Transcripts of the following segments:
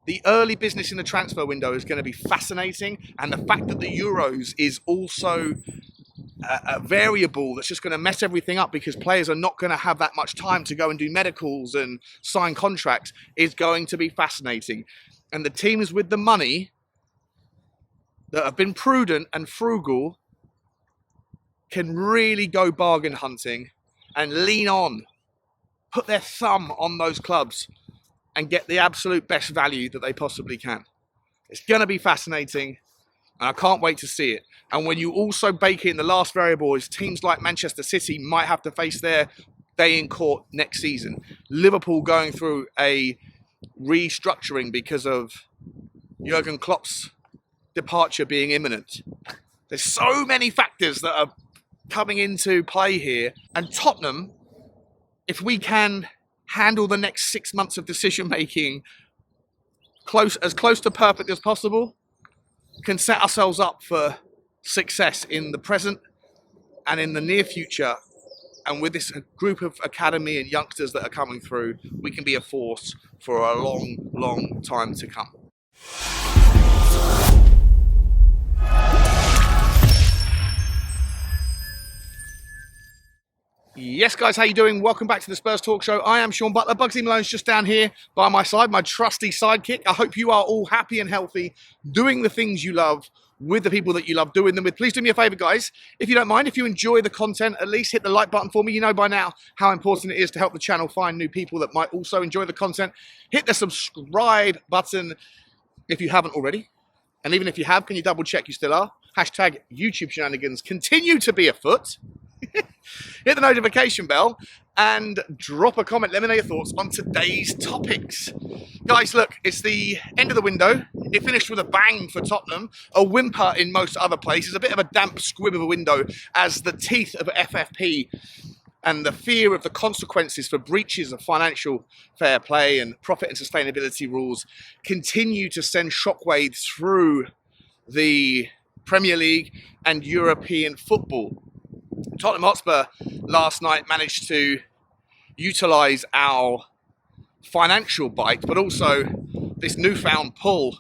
the early business in the transfer window is going to be fascinating, and the fact that the Euros is also a variable that's just going to mess everything up because players are not going to have that much time to go and do medicals and sign contracts is going to be fascinating. And the teams with the money that have been prudent and frugal can really go bargain hunting and lean on, put their thumb on those clubs and get the absolute best value that they possibly can. It's going to be fascinating, and I can't wait to see it. And when you also bake in the last variable is teams like Manchester City might have to face their day in court next season. Liverpool going through a restructuring because of Jurgen Klopp's departure being imminent. There's so many factors that are coming into play here. And Tottenham, if we can handle the next 6 months of decision making as close to perfect as possible, can set ourselves up for success in the present and in the near future. And with this group of academy and youngsters that are coming through, we can be a force for a long, long time to come. Yes, guys, how you doing? Welcome back to the Spurs Talk Show. I am Sean Butler. Bugsy Malone's just down here by my side, my trusty sidekick. I hope you are all happy and healthy, doing the things you love with the people that you love doing them with. Please do me a favour, guys. If you don't mind, if you enjoy the content, at least hit the like button for me. You know by now how important it is to help the channel find new people that might also enjoy the content. Hit the subscribe button if you haven't already. And even if you have, can you double check you still are? Hashtag YouTube shenanigans continue to be afoot. Hit the notification bell and drop a comment. Let me know your thoughts on today's topics. Guys, look, it's the end of the window. It finished with a bang for Tottenham, a whimper in most other places, a bit of a damp squib of a window as the teeth of FFP and the fear of the consequences for breaches of financial fair play and profit and sustainability rules continue to send shockwaves through the Premier League and European football. Tottenham Hotspur last night managed to utilise our financial bite, but also this newfound pull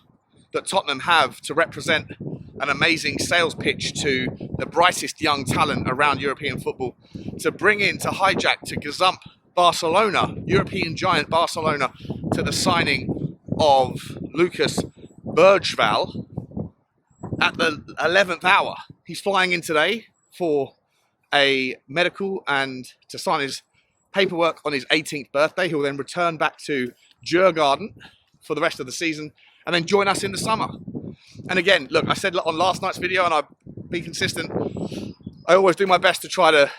that Tottenham have to represent an amazing sales pitch to the brightest young talent around European football, to bring in, to hijack, to gazump Barcelona, European giant Barcelona, to the signing of Lucas BERGVALL at the 11th hour. He's flying in today for a medical and to sign his paperwork on his 18th birthday. He'll then return back to Djurgården for the rest of the season and then join us in the summer. And again, look, I said on last night's video, and I've been consistent, I always do my best to try to,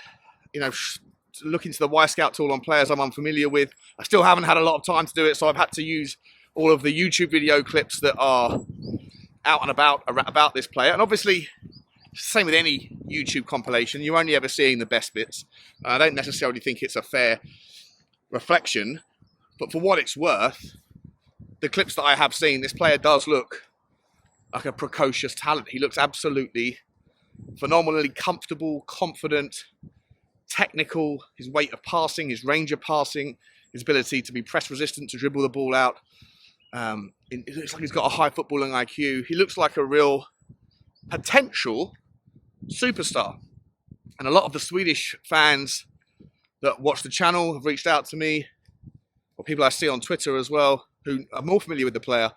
look into the Y-Scout tool on players I'm unfamiliar with. I still haven't had a lot of time to do it, so I've had to use all of the YouTube video clips that are out and about this player. And obviously, same with any YouTube compilation, you're only ever seeing the best bits. I don't necessarily think it's a fair reflection, but for what it's worth, the clips that I have seen, this player does look like a precocious talent. He looks absolutely phenomenally comfortable, confident, technical, his weight of passing, his range of passing, his ability to be press resistant, to dribble the ball out. It looks like he's got a high footballing IQ. He looks like a real potential superstar. And a lot of the Swedish fans that watch the channel have reached out to me, or people I see on Twitter as well, who are more familiar with the player,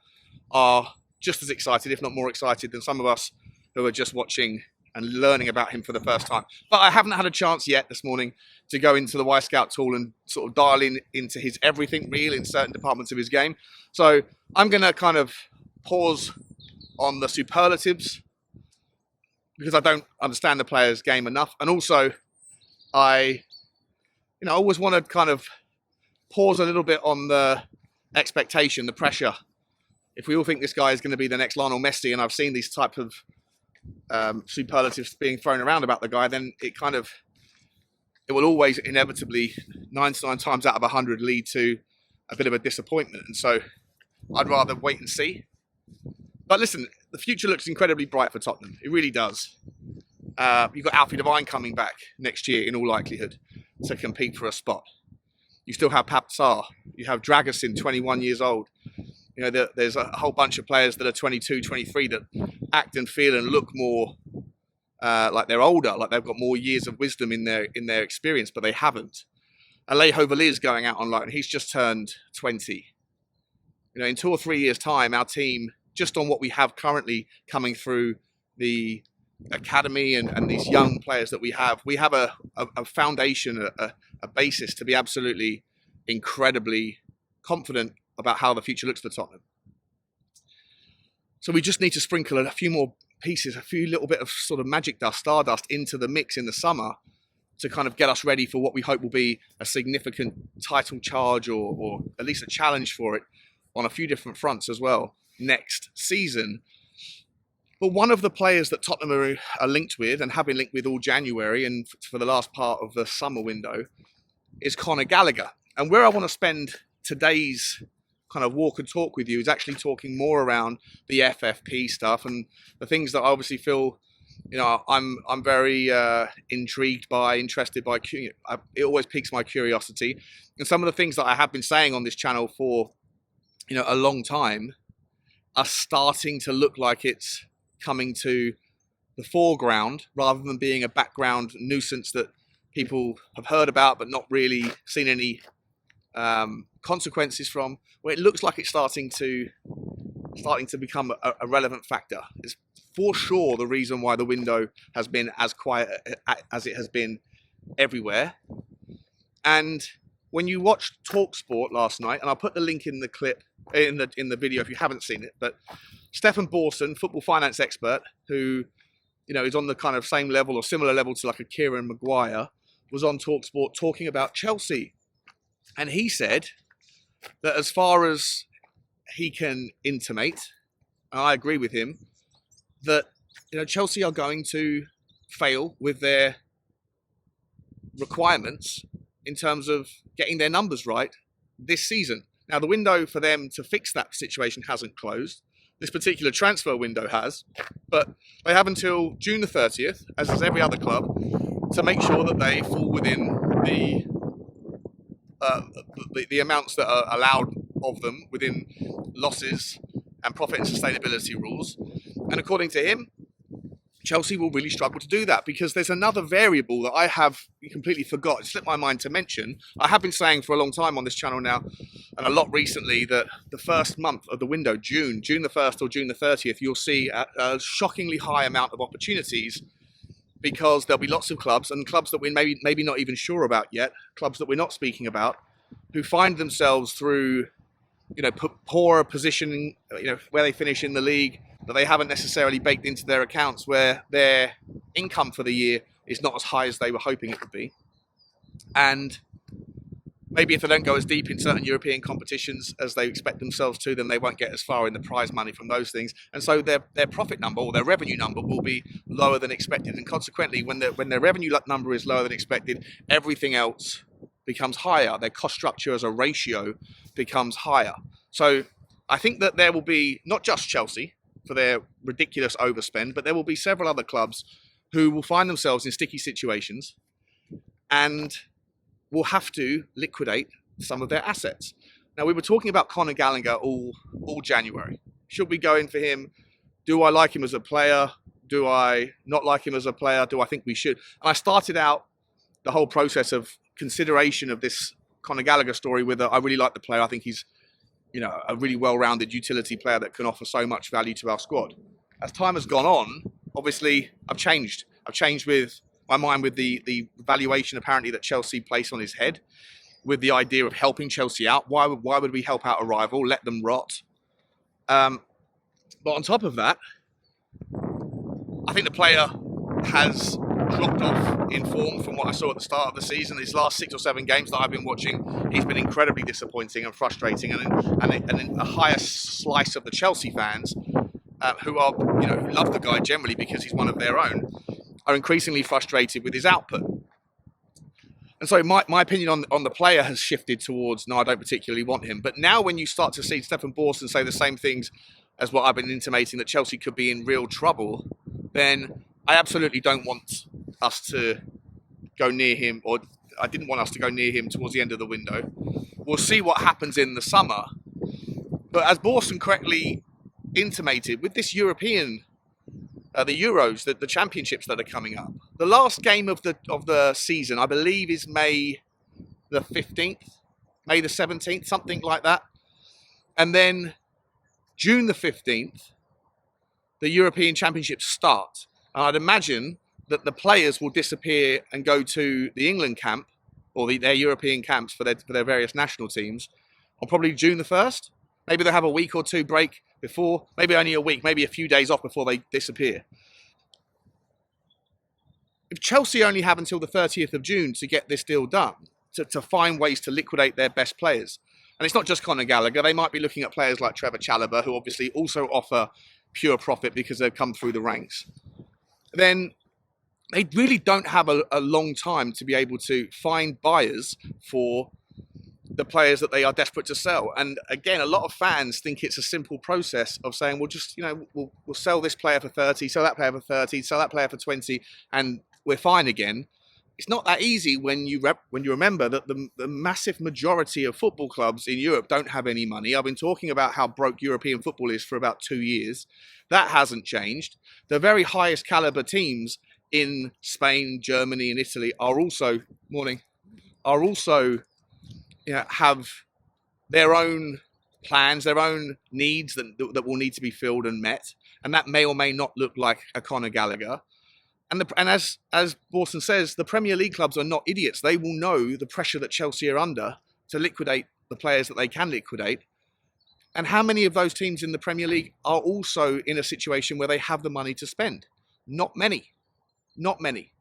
are just as excited, if not more excited, than some of us who are just watching and learning about him for the first time. But I haven't had a chance yet this morning to go into the Y-Scout tool and sort of dial into his everything reel in certain departments of his game. So I'm going to kind of pause on the superlatives because I don't understand the player's game enough. And also, I always want to kind of pause a little bit on the expectation, the pressure. If we all think this guy is going to be the next Lionel Messi, and I've seen these type of superlatives being thrown around about the guy, then it will always inevitably 99 times out of 100 lead to a bit of a disappointment. And so I'd rather wait and see. But listen, the future looks incredibly bright for Tottenham. It really does. You've got Alfie Devine coming back next year in all likelihood to compete for a spot. You still have Pap Sarr. You have Dragusin, 21 years old. You know, there's a whole bunch of players that are 22, 23 that act and feel and look more like they're older, like they've got more years of wisdom in their experience, but they haven't. Alejo Valiz going out on loan, he's just turned 20. You know, in 2 or 3 years' time, our team, just on what we have currently coming through the academy and these young players that we have a foundation, a basis to be absolutely incredibly confident about how the future looks for Tottenham. So we just need to sprinkle a few more pieces, a few little bit of sort of magic dust, stardust into the mix in the summer to kind of get us ready for what we hope will be a significant title charge or at least a challenge for it on a few different fronts as well next season. But one of the players that Tottenham are linked with and have been linked with all January and for the last part of the summer window is Conor Gallagher. And where I want to spend today's kind of walk and talk with you is actually talking more around the FFP stuff and the things that I obviously feel, you know, I'm very intrigued by, interested by. It always piques my curiosity. And some of the things that I have been saying on this channel for, you know, a long time are starting to look like it's coming to the foreground rather than being a background nuisance that people have heard about but not really seen any consequences from, where it looks like it's starting to become a relevant factor. It's for sure the reason why the window has been as quiet as it has been everywhere. And when you watched TalkSport last night, and I'll put the link in the clip in the video if you haven't seen it, but Stefan Borson, football finance expert, who, you know, is on the kind of same level or similar level to like a Kieran Maguire, was on TalkSport talking about Chelsea. And he said that as far as he can intimate, and I agree with him, that, you know, Chelsea are going to fail with their requirements in terms of getting their numbers right this season. Now, the window for them to fix that situation hasn't closed. This particular transfer window has, but they have until June the 30th, as is every other club, to make sure that they fall within the amounts that are allowed of them within losses and profit and sustainability rules. And according to him, Chelsea will really struggle to do that because there's another variable that I have completely forgot. It slipped my mind to mention. I have been saying for a long time on this channel now, and a lot recently, that the first month of the window, June the 1st or June the 30th, you'll see a shockingly high amount of opportunities because there'll be lots of clubs and clubs that we're maybe not even sure about yet, clubs that we're not speaking about, who find themselves through, you know, poorer positioning, you know, where they finish in the league, that they haven't necessarily baked into their accounts, where their income for the year is not as high as they were hoping it would be. And maybe if they don't go as deep in certain European competitions as they expect themselves to, then they won't get as far in the prize money from those things. And so their profit number or their revenue number will be lower than expected. And consequently, when their revenue number is lower than expected, everything else becomes higher. Their cost structure as a ratio becomes higher. So I think that there will be not just Chelsea for their ridiculous overspend, but there will be several other clubs who will find themselves in sticky situations and will have to liquidate some of their assets. Now, we were talking about Conor Gallagher all January. Should we go in for him? Do I like him as a player? Do I not like him as a player? Do I think we should? And I started out the whole process of consideration of this Conor Gallagher story with I really like the player. I think he's, you know, a really well-rounded utility player that can offer so much value to our squad. As time has gone on, obviously, I've changed. I've changed with my mind with the valuation apparently that Chelsea placed on his head, with the idea of helping Chelsea out. Why would we help out a rival? Let them rot. But on top of that, I think the player has dropped off in form from what I saw at the start of the season. His last 6 or 7 games that I've been watching, he's been incredibly disappointing and frustrating. And a higher slice of the Chelsea fans, who are, you know, who love the guy generally because he's one of their own, are increasingly frustrated with his output. And so my opinion on the player has shifted towards, no, I don't particularly want him. But now when you start to see Stefan Borson say the same things as what I've been intimating, that Chelsea could be in real trouble, then I absolutely don't want us to go near him, or I didn't want us to go near him towards the end of the window. We'll see what happens in the summer. But as Borson correctly intimated, with this European, the Euros, the championships that are coming up, the last game of the season, I believe, is May the 15th, May the 17th, something like that. And then June the 15th, the European Championships start. And I'd imagine that the players will disappear and go to the England camp, or their European camps for their various national teams, on probably June the 1st. Maybe they'll have a week or two break before, maybe only a week, maybe a few days off before they disappear. If Chelsea only have until the 30th of June to get this deal done, to find ways to liquidate their best players, and it's not just Conor Gallagher, they might be looking at players like Trevor Chalobah, who obviously also offer pure profit because they've come through the ranks, then they really don't have a long time to be able to find buyers for the players that they are desperate to sell. And again, a lot of fans think it's a simple process of saying, well, just, we'll sell this player for 30, sell that player for 30, sell that player for 20, and we're fine again. It's not that easy when you remember that the massive majority of football clubs in Europe don't have any money. I've been talking about how broke European football is for about 2 years. That hasn't changed. The very highest caliber teams in Spain, Germany, and Italy are also have their own plans, their own needs that will need to be filled and met, and that may or may not look like a Conor Gallagher. And as Borson says, the Premier League clubs are not idiots. They will know the pressure that Chelsea are under to liquidate the players that they can liquidate. And how many of those teams in the Premier League are also in a situation where they have the money to spend? Not many. Not many.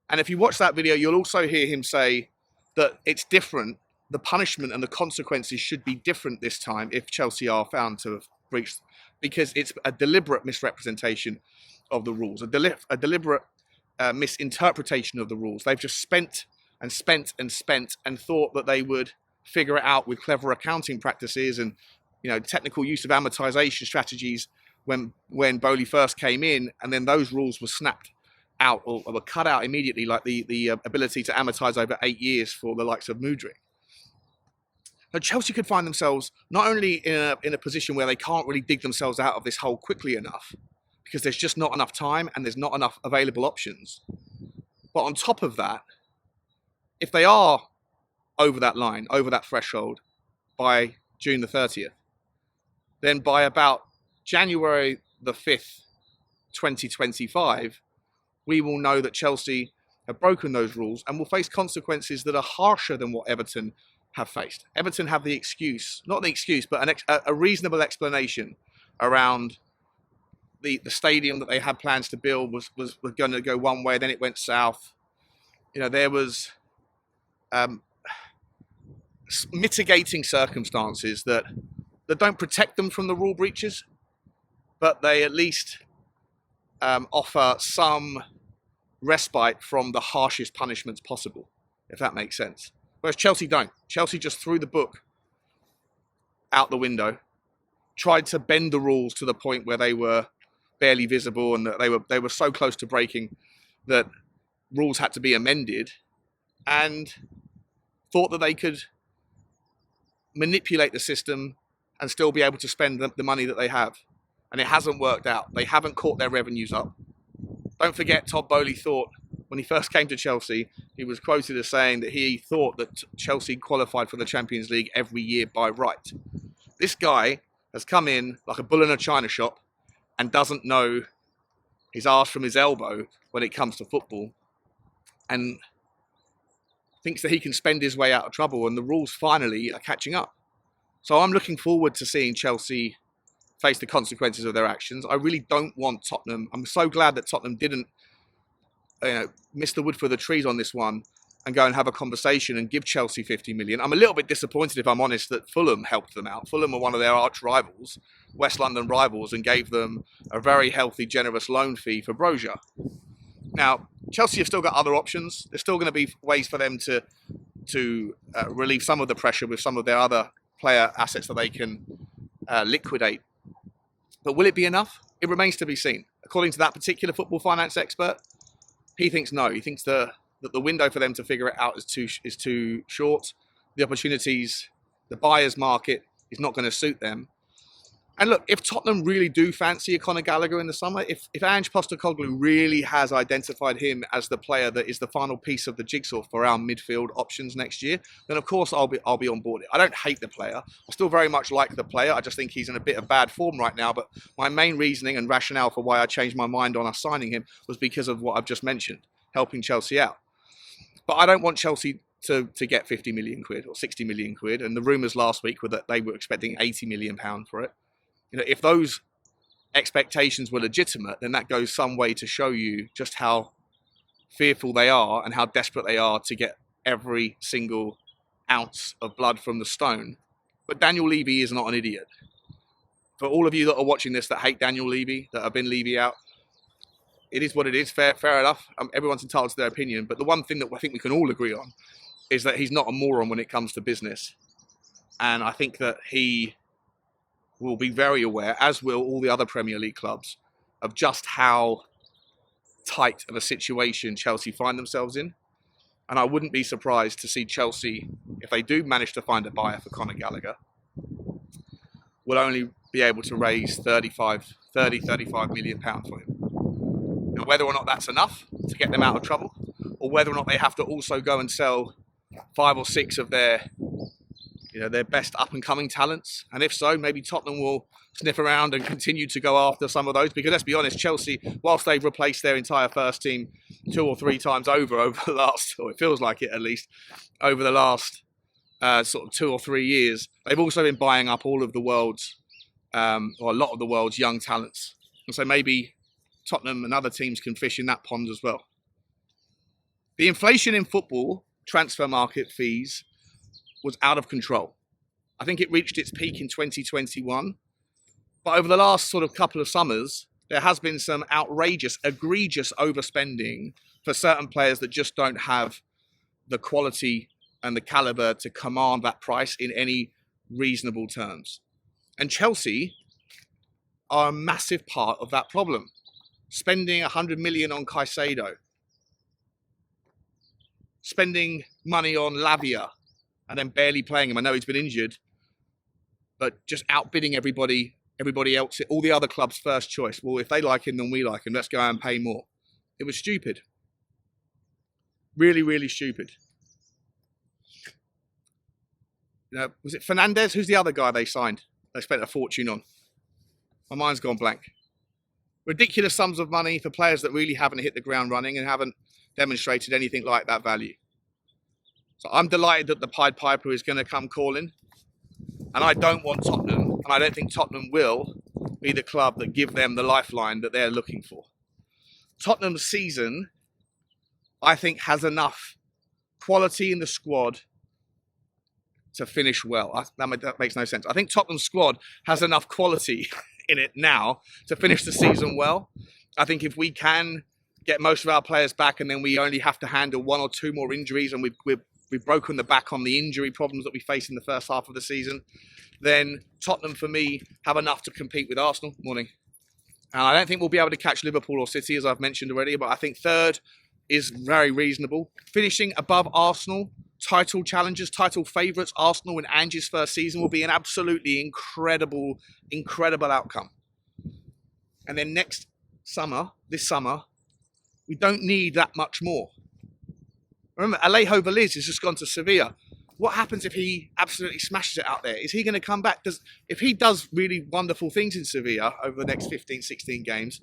And if you watch that video, you'll also hear him say that it's different. The punishment and the consequences should be different this time if Chelsea are found to have breached, because it's a deliberate misrepresentation of the rules, a deliberate misinterpretation of the rules. They've just spent and thought that they would figure it out with clever accounting practices and technical use of amortization strategies when Bowley first came in, and then those rules were snapped out or were cut out immediately, like the ability to amortize over 8 years for the likes of Mudryk. Now, Chelsea could find themselves not only in a position where they can't really dig themselves out of this hole quickly enough, because there's just not enough time and there's not enough available options. But on top of that, if they are over that line, over that threshold by June the 30th, then by about January the 5th, 2025, we will know that Chelsea have broken those rules and will face consequences that are harsher than what Everton have faced. Everton have the excuse, not the excuse, but a reasonable explanation around the stadium that they had plans to build was going to go one way, then it went south. There was mitigating circumstances that don't protect them from the rule breaches, but they at least offer some respite from the harshest punishments possible, if that makes sense. Whereas Chelsea don't. Chelsea just threw the book out the window, tried to bend the rules to the point where they were barely visible and that they were so close to breaking that rules had to be amended, and thought that they could manipulate the system and still be able to spend the money that they have. And it hasn't worked out. They haven't caught their revenues up. Don't forget, Todd Bowley thought, when he first came to Chelsea, he was quoted as saying that he thought that Chelsea qualified for the Champions League every year by right. This guy has come in like a bull in a china shop and doesn't know his arse from his elbow when it comes to football, and thinks that he can spend his way out of trouble, and the rules finally are catching up. So I'm looking forward to seeing Chelsea face the consequences of their actions. I really don't want Tottenham. I'm so glad that Tottenham didn't miss the wood for the trees on this one and go and have a conversation and give Chelsea 50 million. I'm a little bit disappointed, if I'm honest, that Fulham helped them out. Fulham were one of their arch rivals, West London rivals, and gave them a very healthy, generous loan fee for Brozier. Now, Chelsea have still got other options. There's still going to be ways for them to relieve some of the pressure with some of their other player assets that they can liquidate. But will it be enough? It remains to be seen. According to that particular football finance expert, he thinks no. He thinks that the window for them to figure it out is too short. The opportunities, the buyer's market is not going to suit them. And look, if Tottenham really do fancy a Conor Gallagher in the summer, if Ange Postecoglou really has identified him as the player that is the final piece of the jigsaw for our midfield options next year, then of course I'll be on board it. I don't hate the player. I still very much like the player. I just think he's in a bit of bad form right now. But my main reasoning and rationale for why I changed my mind on us signing him was because of what I've just mentioned, helping Chelsea out. But I don't want Chelsea to get 50 million quid or 60 million quid. And the rumours last week were that they were expecting 80 million pounds for it. You know, if those expectations were legitimate, then that goes some way to show you just how fearful they are and how desperate they are to get every single ounce of blood from the stone. But Daniel Levy is not an idiot. For all of you that are watching this that hate Daniel Levy, that have been Levy out, it is what it is. Fair enough. Everyone's entitled to their opinion. But the one thing that I think we can all agree on is that he's not a moron when it comes to business. And I think that he will be very aware, as will all the other Premier League clubs, of just how tight of a situation Chelsea find themselves in. And I wouldn't be surprised to see Chelsea, if they do manage to find a buyer for Conor Gallagher, will only be able to raise 35 million pounds for him. Now, whether or not that's enough to get them out of trouble, or whether or not they have to also go and sell 5 or 6 of their best up-and-coming talents. And if so, maybe Tottenham will sniff around and continue to go after some of those. Because let's be honest, Chelsea, whilst they've replaced their entire first team 2 or 3 times over the last, or it feels like it at least, over the last sort of 2 or 3 years, they've also been buying up all of the world's, or a lot of the world's young talents. And so maybe Tottenham and other teams can fish in that pond as well. The inflation in football, transfer market fees, was out of control. I think it reached its peak in 2021. But over the last sort of couple of summers, there has been some outrageous, egregious overspending for certain players that just don't have the quality and the caliber to command that price in any reasonable terms. And Chelsea are a massive part of that problem. Spending 100 million on Caicedo, spending money on Lavia, and then barely playing him. I know he's been injured, but just outbidding everybody else, all the other clubs' first choice. Well, if they like him, then we like him. Let's go out and pay more. It was stupid. Really, really stupid. You know, was it Fernandez? Who's the other guy they signed? They spent a fortune on. My mind's gone blank. Ridiculous sums of money for players that really haven't hit the ground running and haven't demonstrated anything like that value. So I'm delighted that the Pied Piper is going to come calling. And I don't want Tottenham, and I don't think Tottenham will be the club that give them the lifeline that they're looking for. Tottenham's season, I think, has enough quality in the squad to finish well. That makes no sense. I think Tottenham's squad has enough quality in it now to finish the season well. I think if we can get most of our players back and then we only have to handle 1 or 2 more injuries and we've broken the back on the injury problems that we faced in the first half of the season, then Tottenham, for me, have enough to compete with Arsenal. Morning. And I don't think we'll be able to catch Liverpool or City, as I've mentioned already, but I think third is very reasonable. Finishing above Arsenal, title challengers, title favourites, Arsenal in Ange's first season will be an absolutely incredible outcome. And then this summer, we don't need that much more. Remember, Alejo Veliz has just gone to Sevilla. What happens if he absolutely smashes it out there? Is he going to come back? If he does really wonderful things in Sevilla over the next 15, 16 games,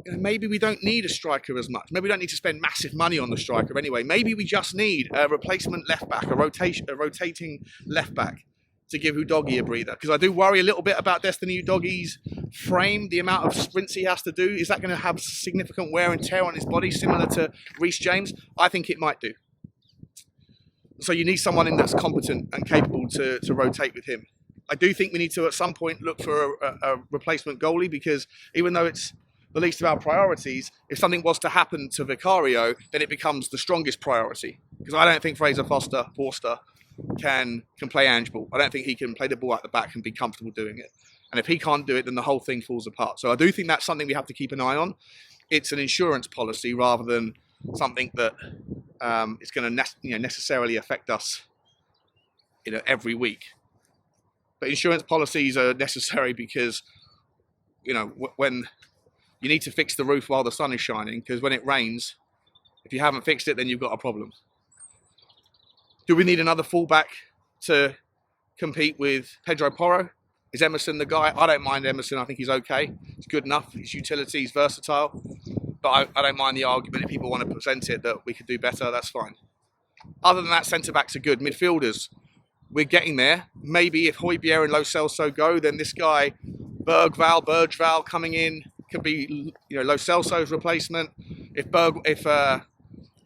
maybe we don't need a striker as much. Maybe we don't need to spend massive money on the striker anyway. Maybe we just need a replacement left-back, a rotating left-back to give Udogie a breather. Because I do worry a little bit about Destiny Udogie's frame, the amount of sprints he has to do. Is that going to have significant wear and tear on his body, similar to Reece James? I think it might do. So you need someone in that's competent and capable to rotate with him. I do think we need to, at some point, look for a replacement goalie, because even though it's the least of our priorities, if something was to happen to Vicario, then it becomes the strongest priority. Because I don't think Fraser Forster can play Ange ball. I don't think he can play the ball at the back and be comfortable doing it. And if he can't do it, then the whole thing falls apart. So I do think that's something we have to keep an eye on. It's an insurance policy rather than something that is going to necessarily affect us every week. But insurance policies are necessary because, you know, when you need to fix the roof while the sun is shining, because when it rains, if you haven't fixed it, then you've got a problem. Do we need another fullback to compete with Pedro Porro? Is Emerson the guy? I don't mind Emerson. I think he's okay. He's good enough. His utility, he's versatile. But I don't mind the argument if people want to present it that we could do better, that's fine. Other than that, centre-backs are good. Midfielders, we're getting there. Maybe if Højbjerg and Lo Celso go, then this guy, BERGVALL coming in, could be, you know, Lo Celso's replacement. If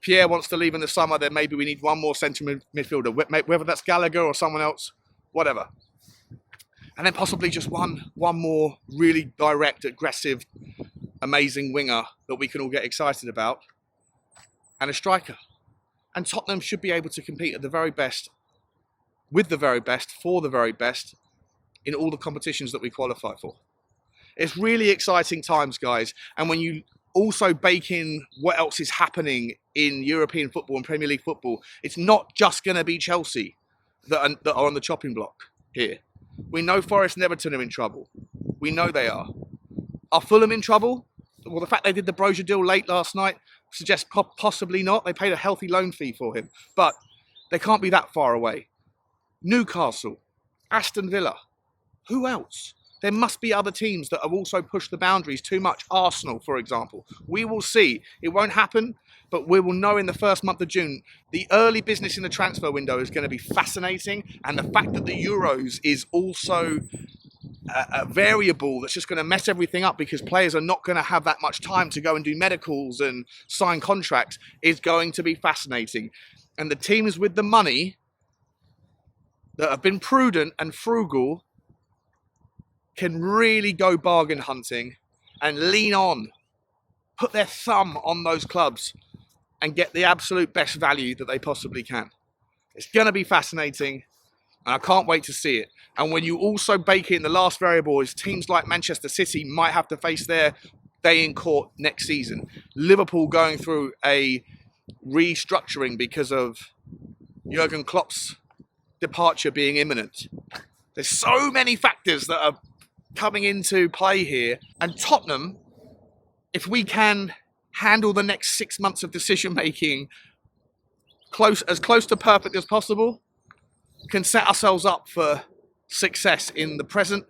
Pierre wants to leave in the summer, then maybe we need one more centre midfielder, whether that's Gallagher or someone else, whatever. And then possibly just one more really direct, aggressive, amazing winger that we can all get excited about, and a striker. And Tottenham should be able to compete at the very best, with the very best, for the very best, in all the competitions that we qualify for. It's really exciting times, guys. And when you also bake in what else is happening in European football and Premier League football, it's not just going to be Chelsea that are on the chopping block here. We know Forest and Everton are in trouble. We know they are. Are Fulham in trouble? Well, the fact they did the Brozier deal late last night suggests possibly not. They paid a healthy loan fee for him. But they can't be that far away. Newcastle, Aston Villa. Who else? There must be other teams that have also pushed the boundaries too much. Arsenal, for example. We will see. It won't happen, but we will know in the first month of June. The early business in the transfer window is going to be fascinating. And the fact that the Euros is also a variable that's just going to mess everything up because players are not going to have that much time to go and do medicals and sign contracts is going to be fascinating. And the teams with the money that have been prudent and frugal can really go bargain hunting and lean on, put their thumb on those clubs and get the absolute best value that they possibly can. It's going to be fascinating and I can't wait to see it. And when you also bake in the last variable is teams like Manchester City might have to face their day in court next season. Liverpool going through a restructuring because of Jurgen Klopp's departure being imminent. There's so many factors that are coming into play here, and Tottenham, if we can handle the next 6 months of decision making as close to perfect as possible, can set ourselves up for success in the present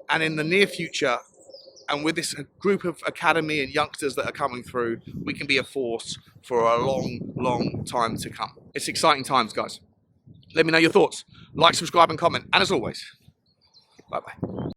and in the near future. And with this group of academy and youngsters that are coming through, we can be a force for a long time to come. It's exciting times, guys. Let me know your thoughts. Like, subscribe and comment, and as always, bye bye.